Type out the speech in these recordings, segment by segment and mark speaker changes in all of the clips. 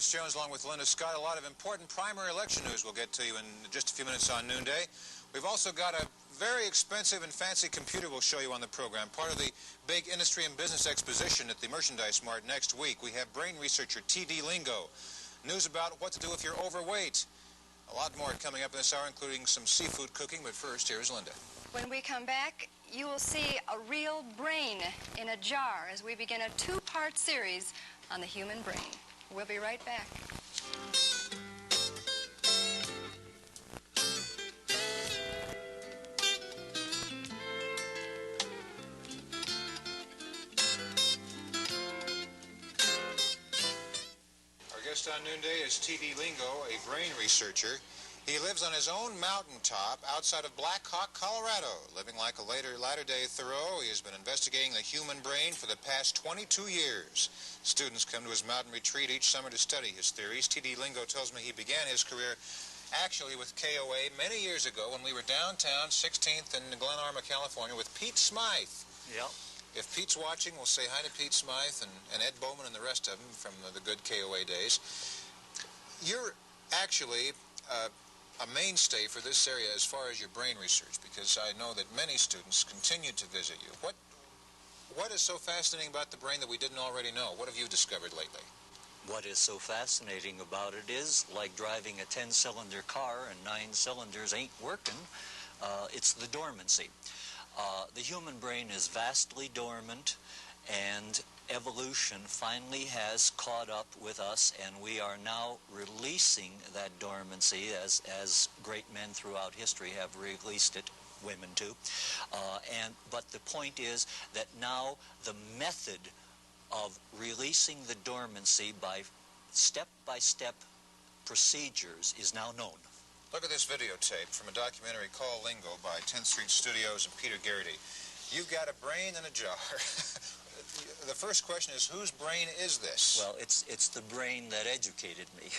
Speaker 1: Chris Jones along with Linda Scott. A lot of important primary election news we'll get to you in just a few minutes on Noonday. We've also got a very expensive and fancy computer we'll show you on the program. Part of the big industry and business exposition at the Merchandise Mart next week. We have brain researcher T.D. Lingo. News about what to do if you're overweight. A lot more coming up in this hour, including some seafood cooking. But first, here's Linda. When we come back, you will see a real brain in a jar as we begin a two-part series on the human brain. We'll be right back. Our guest on Noonday is T.D. Lingo, a brain researcher. He lives on his own mountaintop outside of Black Hawk, Colorado. Living like a latter-day Thoreau, he has been investigating the human brain for the past 22 years. Students come to his mountain retreat each summer to study his theories. T.D. Lingo tells me he began his career actually with KOA many years ago when we were downtown, 16th in Glen Arma, California, with Pete Smythe. Yep. If Pete's watching, we'll say hi to Pete Smythe and Ed Bowman and the rest of them from the good KOA days. You're actually a mainstay for this area as far as your brain research, because I know that many students continue to visit you. What is so fascinating about the brain that we didn't already know? What have you discovered lately?
Speaker 2: What is so fascinating about it is, like driving a 10-cylinder car and 9 cylinders ain't working, it's the dormancy. The human brain is vastly dormant, and evolution finally has caught up with us, and we are now releasing that dormancy as great men throughout history have released it, women too. But the point is that now the method of releasing the dormancy by step-by-step procedures is now known.
Speaker 1: Look at this videotape from a documentary called Lingo by 10th Street Studios and Peter Garrity. You've got a brain in a jar. The first question is, whose brain is this?
Speaker 2: Well, it's the brain that educated me.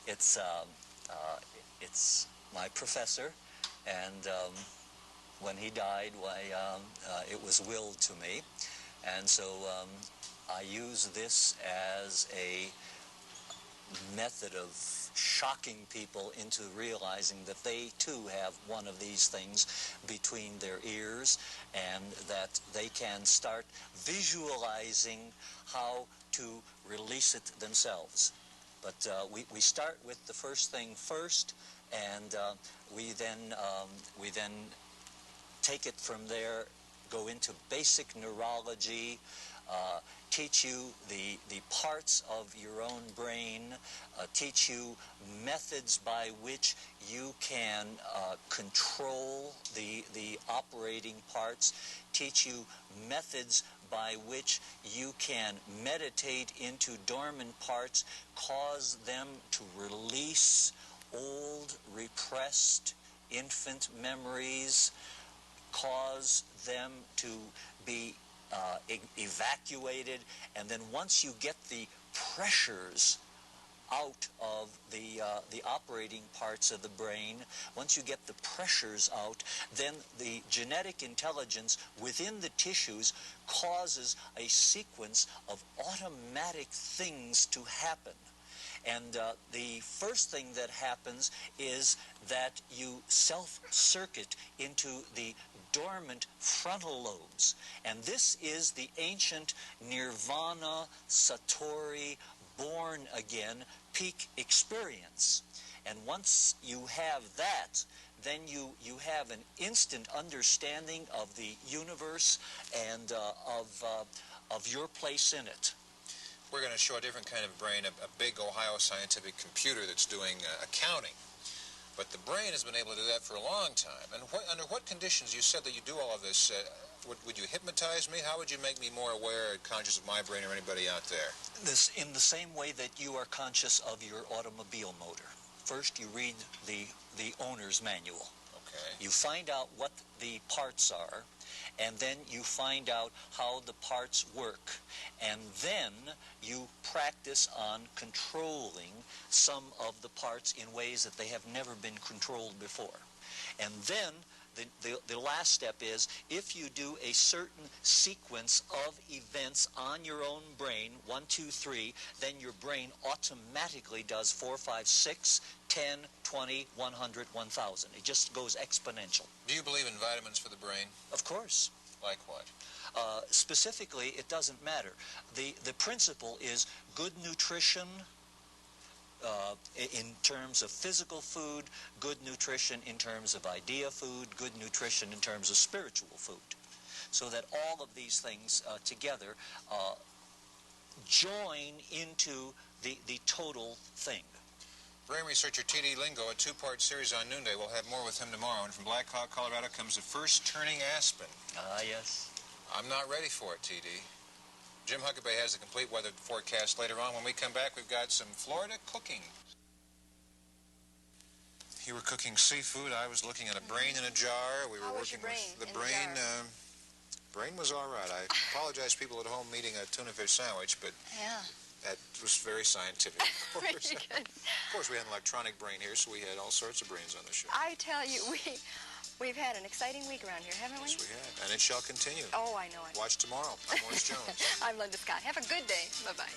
Speaker 2: It's my professor, and when he died, it was willed to me, and so I use this as a method of shocking people into realizing that they too have one of these things between their ears, and that they can start visualizing how to release it themselves. But we start with the first thing first, and we then take it from there, go into basic neurology, teach you the parts of your own brain, teach you methods by which you can control the operating parts, teach you methods by which you can meditate into dormant parts, cause them to release old, repressed infant memories, cause them to be evacuated, and then once you get the pressures out of the operating parts of the brain, once you get the pressures out, then the genetic intelligence within the tissues causes a sequence of automatic things to happen. And the first thing that happens is that you self-circuit into the dormant frontal lobes. And this is the ancient nirvana, satori, born again peak experience. And once you have that, then you have an instant understanding of the universe and of your place in it.
Speaker 1: We're going to show a different kind of brain, a big Ohio scientific computer that's doing accounting. But the brain has been able to do that for a long time. And under what conditions, you said that you do all of this, would you hypnotize me? How would you make me more aware and conscious of my brain or anybody out there?
Speaker 2: This in the same way that you are conscious of your automobile motor. First, you read the owner's manual.
Speaker 1: Okay.
Speaker 2: You find out what the parts are, and then you find out how the parts work. And then you practice on controlling some of the parts in ways that they have never been controlled before. And then the last step is, if you do a certain sequence of events on your own brain, 1, 2, 3, then your brain automatically does 4, 5, 6, 10, 20, 100, 1,000. It just goes exponential.
Speaker 1: Do you believe in vitamins for the brain?
Speaker 2: Of course.
Speaker 1: Like what?
Speaker 2: Specifically, it doesn't matter. The principle is good nutrition, in terms of physical food, good nutrition in terms of idea food, good nutrition in terms of spiritual food. So that all of these things together join into the total thing.
Speaker 1: Brain researcher T.D. Lingo, a 2-part series on Noonday. We'll have more with him tomorrow. And from Black Hawk, Colorado comes the first turning aspen.
Speaker 2: Ah, yes.
Speaker 1: I'm not ready for it, T.D. Jim Huckabee has the complete weather forecast later on. When we come back, we've got some Florida cooking. You were cooking seafood. I was looking at a brain in a jar. We were working with the brain. Brain was all right. I apologize to people at home eating a tuna fish sandwich, but that was very scientific. Of course.
Speaker 3: Very good.
Speaker 1: Of course, we had an electronic brain here, so we had all sorts of brains on the show.
Speaker 3: I tell you, we've had an exciting week around here, haven't we?
Speaker 1: Yes, we have. And it shall continue.
Speaker 3: Oh, I know it.
Speaker 1: Watch tomorrow. I'm Morris Jones.
Speaker 3: I'm Linda Scott. Have a good day. Bye-bye.